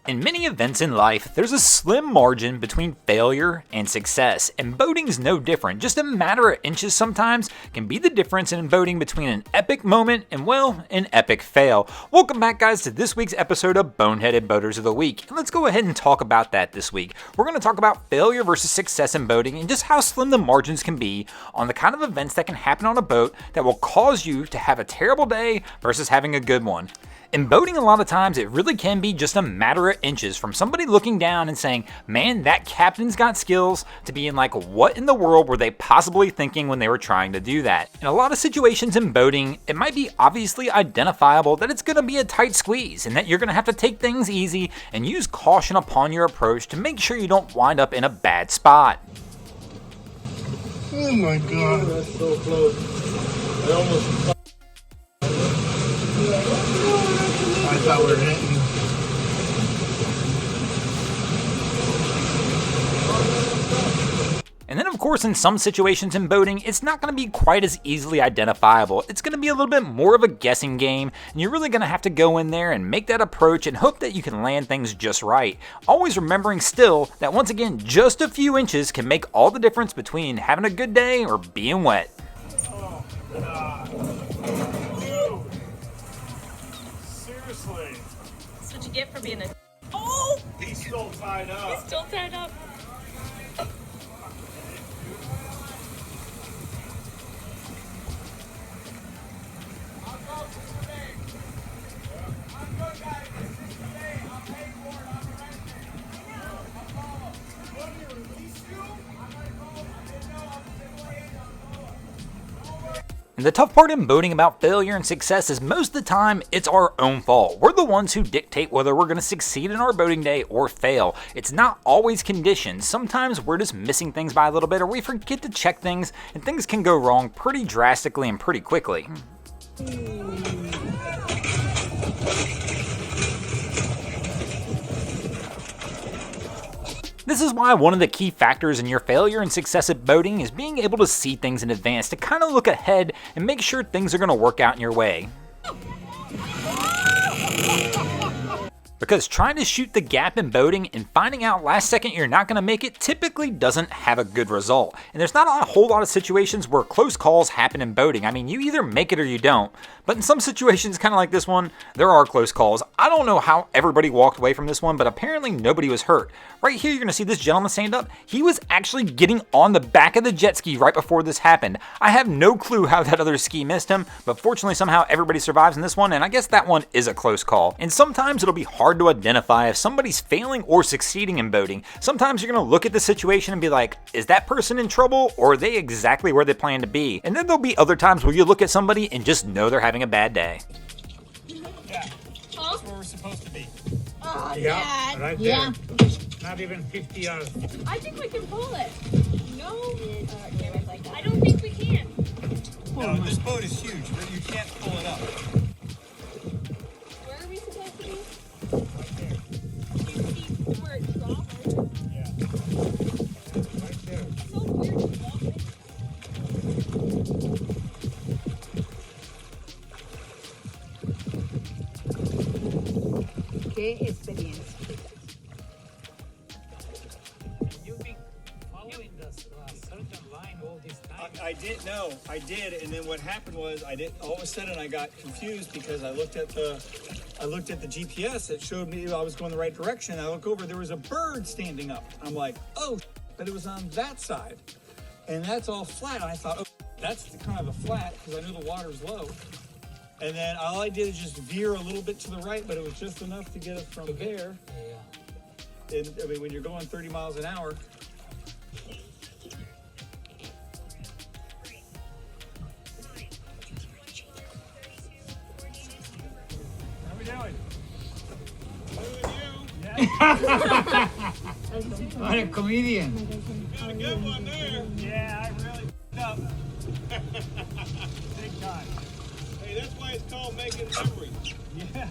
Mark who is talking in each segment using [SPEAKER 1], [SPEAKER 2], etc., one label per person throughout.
[SPEAKER 1] In many events in life, there's a slim margin between failure and success, and boating's no different. Just a matter of inches sometimes can be the difference in boating between an epic moment and, well, an epic fail. Welcome back, guys, to this week's episode of Boneheaded Boaters of the Week. And let's go ahead and talk about that this week. We're going to talk about failure versus success in boating and just how slim the margins can be on the kind of events that can happen on a boat that will cause you to have a terrible day versus having a good one. In boating, a lot of times, it really can be just a matter of inches from somebody looking down and saying, man, that captain's got skills, to being like, what in the world were they possibly thinking when they were trying to do that? In a lot of situations in boating, it might be obviously identifiable that it's going to be a tight squeeze and that you're going to have to take things easy and use caution upon your approach to make sure you don't wind up in a bad spot.
[SPEAKER 2] Oh my god. That's so close. I almost... I thought we were hitting.
[SPEAKER 1] And then, of course, in some situations in boating, it's not going to be quite as easily identifiable. It's going to be a little bit more of a guessing game, and you're really going to have to go in there and make that approach and hope that you can land things just right. Always remembering still that, once again, just a few inches can make all the difference between having a good day or being wet.
[SPEAKER 2] Oh, God. Seriously.
[SPEAKER 3] That's what you get for being a... Oh!
[SPEAKER 2] He's still tied up.
[SPEAKER 3] He's still tied up.
[SPEAKER 1] And the tough part in boating about failure and success is most of the time it's our own fault. We're the ones who dictate whether we're going to succeed in our boating day or fail. It's not always conditions. Sometimes we're just missing things by a little bit, or we forget to check things, and things can go wrong pretty drastically and pretty quickly. This is why one of the key factors in your failure and success at boating is being able to see things in advance, to kind of look ahead and make sure things are going to work out in your way. Because trying to shoot the gap in boating and finding out last second you're not going to make it typically doesn't have a good result. And there's not a whole lot of situations where close calls happen in boating. I mean, you either make it or you don't. But in some situations, kind of like this one, there are close calls. I don't know how everybody walked away from this one, but apparently nobody was hurt. Right here, you're going to see this gentleman stand up. He was actually getting on the back of the jet ski right before this happened. I have no clue how that other ski missed him, but fortunately somehow everybody survives in this one, and I guess that one is a close call. And sometimes it'll be hard to identify if somebody's failing or succeeding in boating. Sometimes you're going to look at the situation and be like, is that person in trouble, or are they exactly where they plan to be? And then there'll be other times where you look at somebody and just know they're having a bad day.
[SPEAKER 2] Yeah, that's where we're supposed to be.
[SPEAKER 3] Oh,
[SPEAKER 2] Yeah,
[SPEAKER 3] Dad.
[SPEAKER 2] right there.
[SPEAKER 3] Yeah.
[SPEAKER 2] Not even 50 yards.
[SPEAKER 3] I think we can pull it. No. I don't think we can.
[SPEAKER 2] No, this boat is huge, but you can't pull it up.
[SPEAKER 3] Where are we supposed to be?
[SPEAKER 2] Right there.
[SPEAKER 3] You see where it's dropping?
[SPEAKER 2] Yeah. Right there.
[SPEAKER 3] It's so weird to walk in.
[SPEAKER 4] Qué experiencia.
[SPEAKER 5] You've been following this certain line all this time.
[SPEAKER 6] I did know, I did, and then what happened was all of a sudden I got confused because I looked at the GPS. It showed me I was going the right direction. I look over, there was a bird standing up. I'm like, oh, but it was on that side, and that's all flat. And I thought, oh, that's kind of a flat because I knew the water's low. And then all I did is just veer a little bit to the right, but it was just enough to get us from there.
[SPEAKER 5] Yeah.
[SPEAKER 6] And I mean, when you're going 30 miles an hour.
[SPEAKER 2] How we doing?
[SPEAKER 5] What a comedian.
[SPEAKER 2] Got a good one there. Yeah, I really f***ed up. Big time. Hey, that's why it's called making memories. Yeah.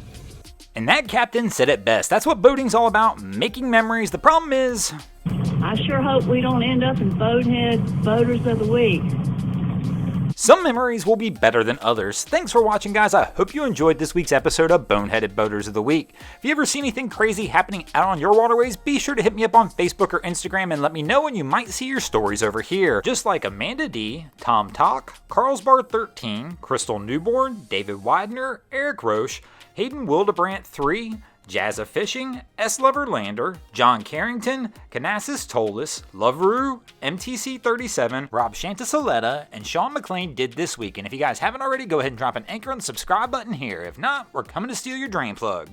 [SPEAKER 1] And that captain said it best. That's what boating's all about, making memories. The problem is,
[SPEAKER 4] I sure hope we don't end up in Bonehead Boaters of the Week.
[SPEAKER 1] Some memories will be better than others. Thanks for watching, guys. I hope you enjoyed this week's episode of Boneheaded Boaters of the Week. If you ever see anything crazy happening out on your waterways, be sure to hit me up on Facebook or Instagram and let me know, and you might see your stories over here. Just like Amanda D, Tom Talk, Carlsbar13, Crystal Newborn, David Widener, Eric Roche, Hayden Wildebrandt 3, Jazza Fishing, S. Lover Lander, John Carrington, Canassus Tollus, Loveroo, MTC37, Rob Shantasaletta, and Sean McLean did this week. And if you guys haven't already, go ahead and drop an anchor on the subscribe button here. If not, we're coming to steal your drain plug.